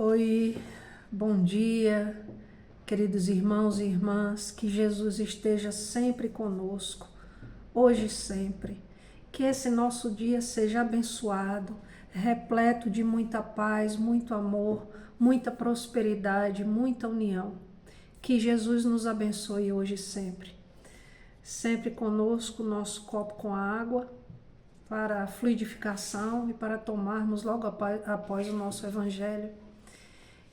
Oi, bom dia, queridos irmãos e irmãs, que Jesus esteja sempre conosco, hoje e sempre. Que esse nosso dia seja abençoado, repleto de muita paz, muito amor, muita prosperidade, muita união. Que Jesus nos abençoe hoje e sempre. Sempre conosco, nosso copo com água, para a fluidificação e para tomarmos logo após o nosso evangelho.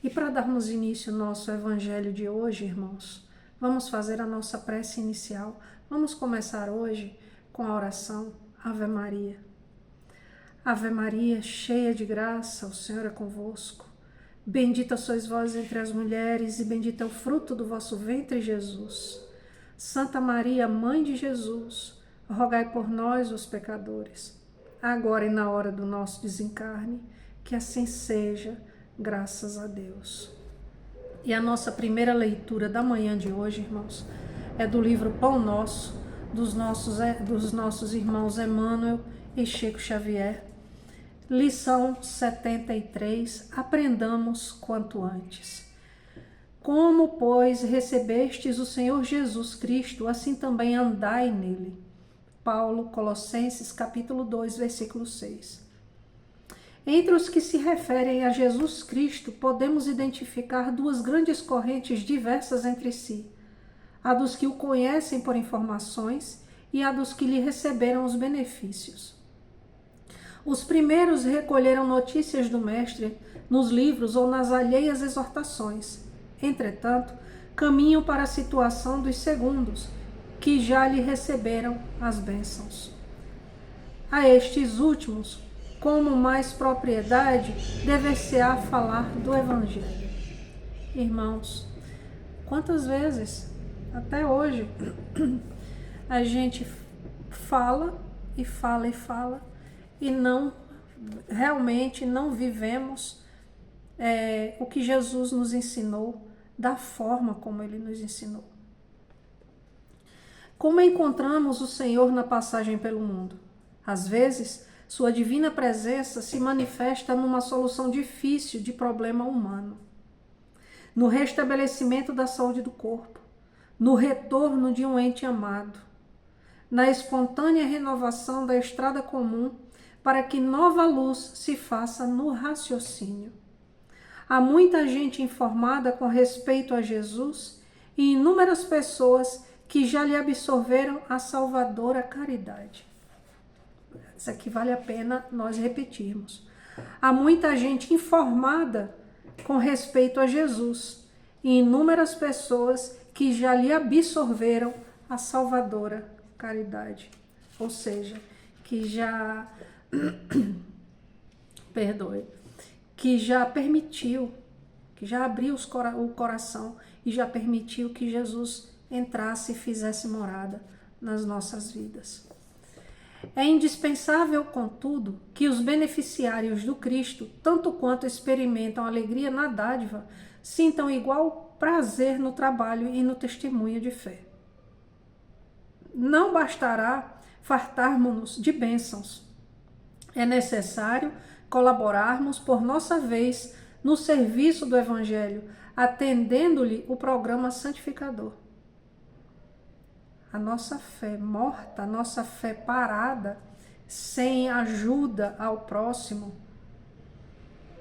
E para darmos início ao nosso evangelho de hoje, irmãos, vamos fazer a nossa prece inicial. Vamos começar hoje com a oração Ave Maria. Ave Maria, cheia de graça, o Senhor é convosco. Bendita sois vós entre as mulheres e bendito é o fruto do vosso ventre, Jesus. Santa Maria, Mãe de Jesus, rogai por nós, os pecadores, agora e na hora do nosso desencarne, que assim seja, graças a Deus. E a nossa primeira leitura da manhã de hoje, irmãos, é do livro Pão Nosso, dos nossos irmãos Emmanuel e Chico Xavier. Lição 73, aprendamos quanto antes. Como, pois, recebestes o Senhor Jesus Cristo, assim também andai nele. Paulo, Colossenses, capítulo 2, versículo 6. Entre os que se referem a Jesus Cristo, podemos identificar duas grandes correntes diversas entre si: a dos que o conhecem por informações e a dos que lhe receberam os benefícios. Os primeiros recolheram notícias do Mestre nos livros ou nas alheias exortações. Entretanto, caminham para a situação dos segundos, que já lhe receberam as bênçãos. A estes últimos, como mais propriedade, dever-se-á falar do Evangelho. Irmãos, quantas vezes, até hoje, a gente fala e fala e fala e realmente não vivemos o que Jesus nos ensinou, da forma como Ele nos ensinou. Como encontramos o Senhor na passagem pelo mundo? Às vezes, sua divina presença se manifesta numa solução difícil de problema humano, no restabelecimento da saúde do corpo, no retorno de um ente amado, na espontânea renovação da estrada comum para que nova luz se faça no raciocínio. Há muita gente informada com respeito a Jesus e inúmeras pessoas que já lhe absorveram a salvadora caridade. Isso aqui vale a pena nós repetirmos. Há muita gente informada com respeito a Jesus e inúmeras pessoas que já lhe absorveram a salvadora caridade. Ou seja, que já que já permitiu, que já abriu o coração e já permitiu que Jesus entrasse e fizesse morada nas nossas vidas. É indispensável, contudo, que os beneficiários do Cristo, tanto quanto experimentam alegria na dádiva, sintam igual prazer no trabalho e no testemunho de fé. Não bastará fartarmos-nos de bênçãos. É necessário colaborarmos por nossa vez no serviço do Evangelho, atendendo-lhe o programa santificador. A nossa fé morta, a nossa fé parada, sem ajuda ao próximo,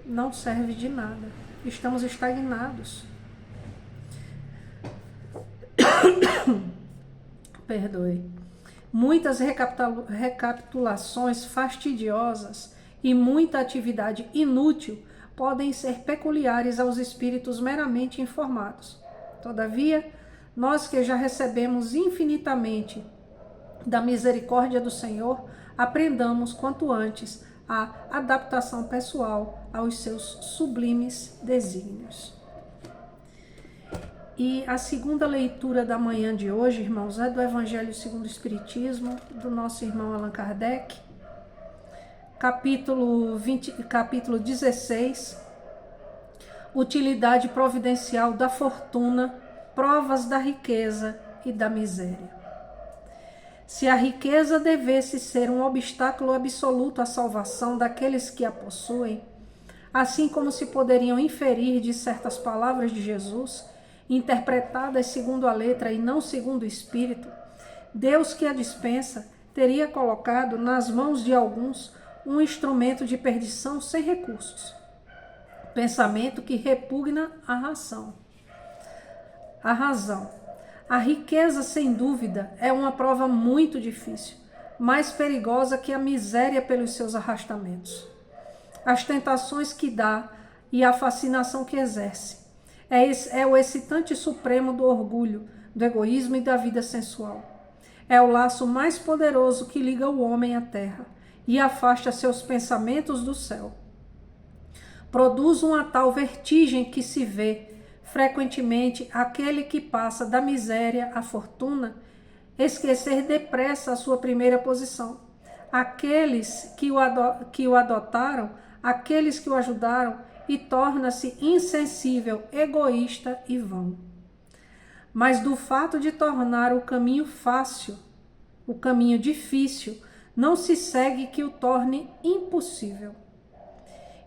não serve de nada. Estamos estagnados. Perdoe. Muitas recapitulações fastidiosas e muita atividade inútil podem ser peculiares aos espíritos meramente informados. Todavia, nós que já recebemos infinitamente da misericórdia do Senhor, aprendamos quanto antes a adaptação pessoal aos seus sublimes desígnios. E a segunda leitura da manhã de hoje, irmãos, é do Evangelho segundo o Espiritismo, do nosso irmão Allan Kardec, capítulo 16, Utilidade providencial da fortuna, provas da riqueza e da miséria. Se a riqueza devesse ser um obstáculo absoluto à salvação daqueles que a possuem, assim como se poderiam inferir de certas palavras de Jesus, interpretadas segundo a letra e não segundo o espírito, Deus que a dispensa teria colocado nas mãos de alguns um instrumento de perdição sem recursos. Pensamento que repugna a razão. A riqueza, sem dúvida, é uma prova muito difícil, mais perigosa que a miséria pelos seus arrastamentos. As tentações que dá e a fascinação que exerce. É o excitante supremo do orgulho, do egoísmo e da vida sensual. É o laço mais poderoso que liga o homem à terra e afasta seus pensamentos do céu. Produz uma tal vertigem que se vê, frequentemente, aquele que passa da miséria à fortuna, esquecer depressa a sua primeira posição. Aqueles que o adotaram, aqueles que o ajudaram, e torna-se insensível, egoísta e vão. Mas do fato de tornar o caminho fácil, o caminho difícil, não se segue que o torne impossível.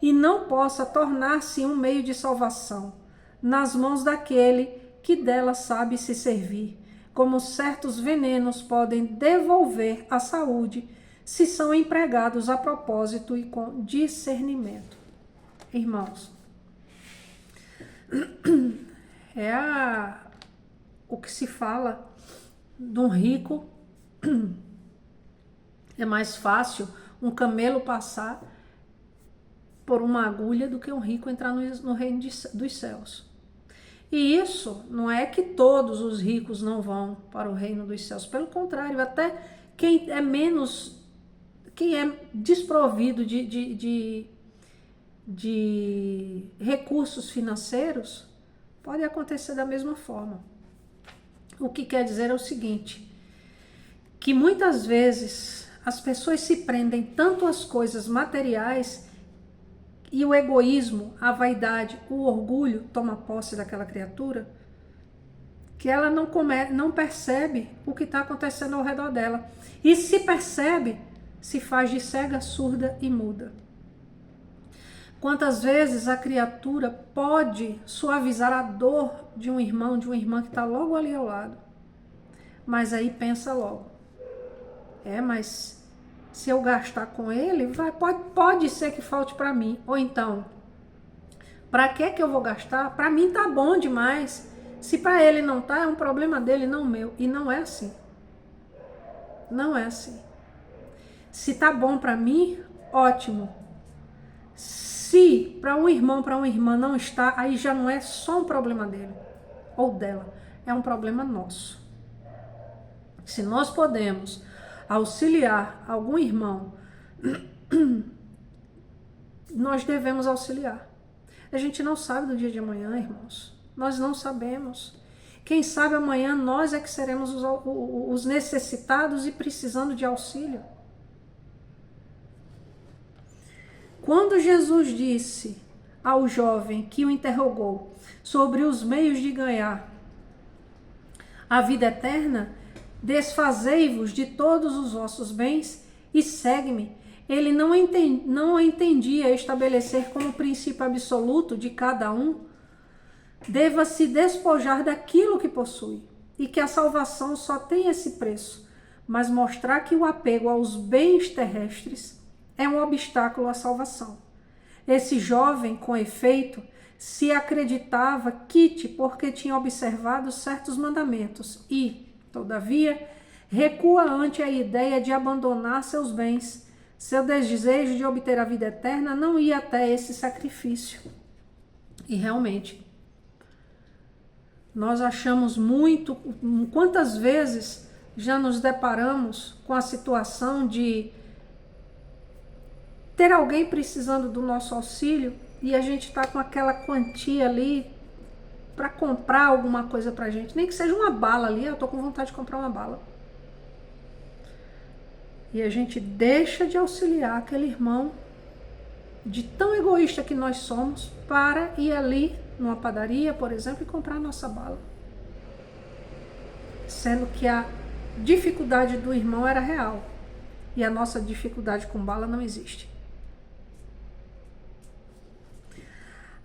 E não possa tornar-se um meio de salvação, nas mãos daquele que dela sabe se servir, como certos venenos podem devolver a saúde se são empregados a propósito e com discernimento. Irmãos, o que se fala de um rico. É mais fácil um camelo passar por uma agulha do que um rico entrar no reino dos céus. E isso não é que todos os ricos não vão para o reino dos céus. Pelo contrário, até quem é desprovido de recursos financeiros, pode acontecer da mesma forma. O que quer dizer é o seguinte, que muitas vezes as pessoas se prendem tanto às coisas materiais e o egoísmo, a vaidade, o orgulho toma posse daquela criatura, que ela não percebe o que está acontecendo ao redor dela. E se percebe, se faz de cega, surda e muda. Quantas vezes a criatura pode suavizar a dor de um irmão, de uma irmã que está logo ali ao lado. Mas aí pensa logo. Mas se eu gastar com ele, pode ser que falte para mim. Ou então, para que eu vou gastar? Para mim tá bom demais. Se para ele não tá, é um problema dele, não meu. E não é assim. Não é assim. Se tá bom para mim, ótimo. Se para um irmão, para uma irmã não está, aí já não é só um problema dele ou dela, é um problema nosso. Se nós podemos auxiliar algum irmão, nós devemos auxiliar. A gente não sabe do dia de amanhã, irmãos. Nós não sabemos. Quem sabe amanhã nós é que seremos os necessitados e precisando de auxílio. Quando Jesus disse ao jovem que o interrogou sobre os meios de ganhar a vida eterna, desfazei-vos de todos os vossos bens e segue-me. Ele não entendia estabelecer como princípio absoluto de cada um, deva se despojar daquilo que possui e que a salvação só tem esse preço, mas mostrar que o apego aos bens terrestres é um obstáculo à salvação. Esse jovem, com efeito, se acreditava quite porque tinha observado certos mandamentos e, todavia, recua ante a ideia de abandonar seus bens. Seu desejo de obter a vida eterna não ia até esse sacrifício. E realmente, nós achamos muito, quantas vezes já nos deparamos com a situação de ter alguém precisando do nosso auxílio e a gente está com aquela quantia ali para comprar alguma coisa para a gente, nem que seja uma bala ali, eu estou com vontade de comprar uma bala. E a gente deixa de auxiliar aquele irmão, de tão egoísta que nós somos, para ir ali numa padaria, por exemplo, e comprar a nossa bala. Sendo que a dificuldade do irmão era real e a nossa dificuldade com bala não existe.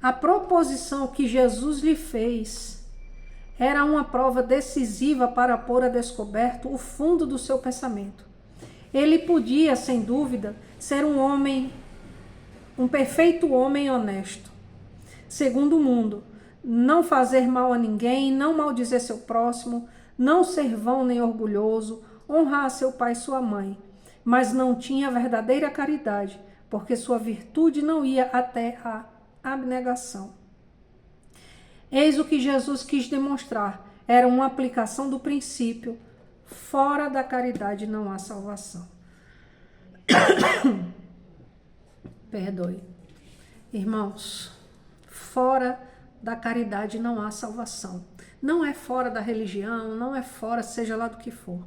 A proposição que Jesus lhe fez era uma prova decisiva para pôr a descoberto o fundo do seu pensamento. Ele podia, sem dúvida, ser um homem, um perfeito homem honesto, segundo o mundo, não fazer mal a ninguém, não maldizer seu próximo, não ser vão nem orgulhoso, honrar seu pai e sua mãe, mas não tinha verdadeira caridade, porque sua virtude não ia até a abnegação. Eis o que Jesus quis demonstrar, era uma aplicação do princípio: fora da caridade não há salvação. Perdoe. Irmãos, fora da caridade não há salvação. Não é fora da religião, não é fora, seja lá do que for.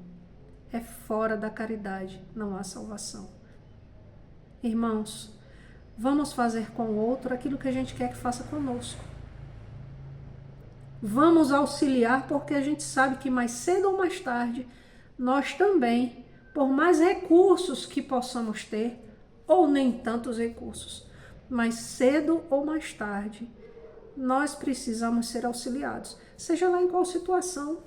É fora da caridade, não há salvação. Irmãos, vamos fazer com o outro aquilo que a gente quer que faça conosco. Vamos auxiliar, porque a gente sabe que mais cedo ou mais tarde, nós também, por mais recursos que possamos ter, ou nem tantos recursos, mais cedo ou mais tarde, nós precisamos ser auxiliados, seja lá em qual situação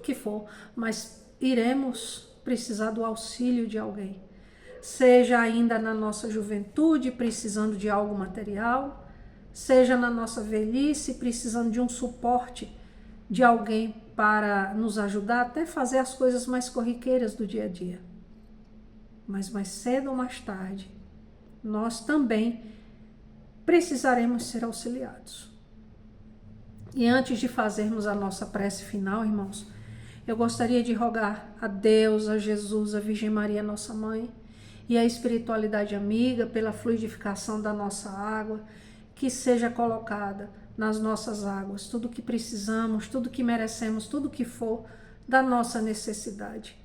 que for, mas iremos precisar do auxílio de alguém, seja ainda na nossa juventude, precisando de algo material, seja na nossa velhice, precisando de um suporte de alguém para nos ajudar até fazer as coisas mais corriqueiras do dia a dia. Mas mais cedo ou mais tarde, nós também precisaremos ser auxiliados. E antes de fazermos a nossa prece final, irmãos, eu gostaria de rogar a Deus, a Jesus, a Virgem Maria, nossa mãe, e a espiritualidade amiga pela fluidificação da nossa água, que seja colocada nas nossas águas tudo o que precisamos, tudo o que merecemos, tudo o que for da nossa necessidade.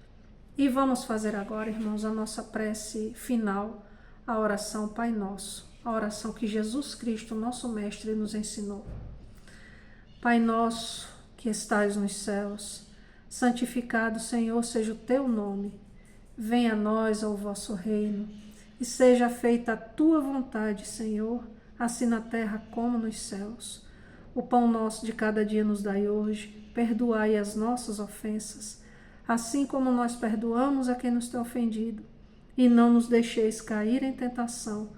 E vamos fazer agora, irmãos, a nossa prece final, a oração Pai Nosso, a oração que Jesus Cristo, nosso Mestre, nos ensinou. Pai nosso, que estais nos céus, santificado, Senhor, seja o teu nome. Venha a nós o vosso reino, e seja feita a tua vontade, Senhor, assim na terra como nos céus. O pão nosso de cada dia nos dai hoje, perdoai as nossas ofensas, assim como nós perdoamos a quem nos tem ofendido. E não nos deixeis cair em tentação,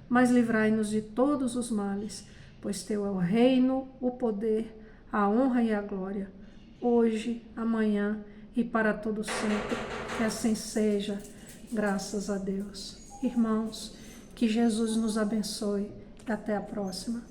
mas livrai-nos de todos os males, pois teu é o reino, o poder, a honra e a glória, hoje, amanhã e para todo sempre. Que assim seja, graças a Deus. Irmãos, que Jesus nos abençoe. Até a próxima.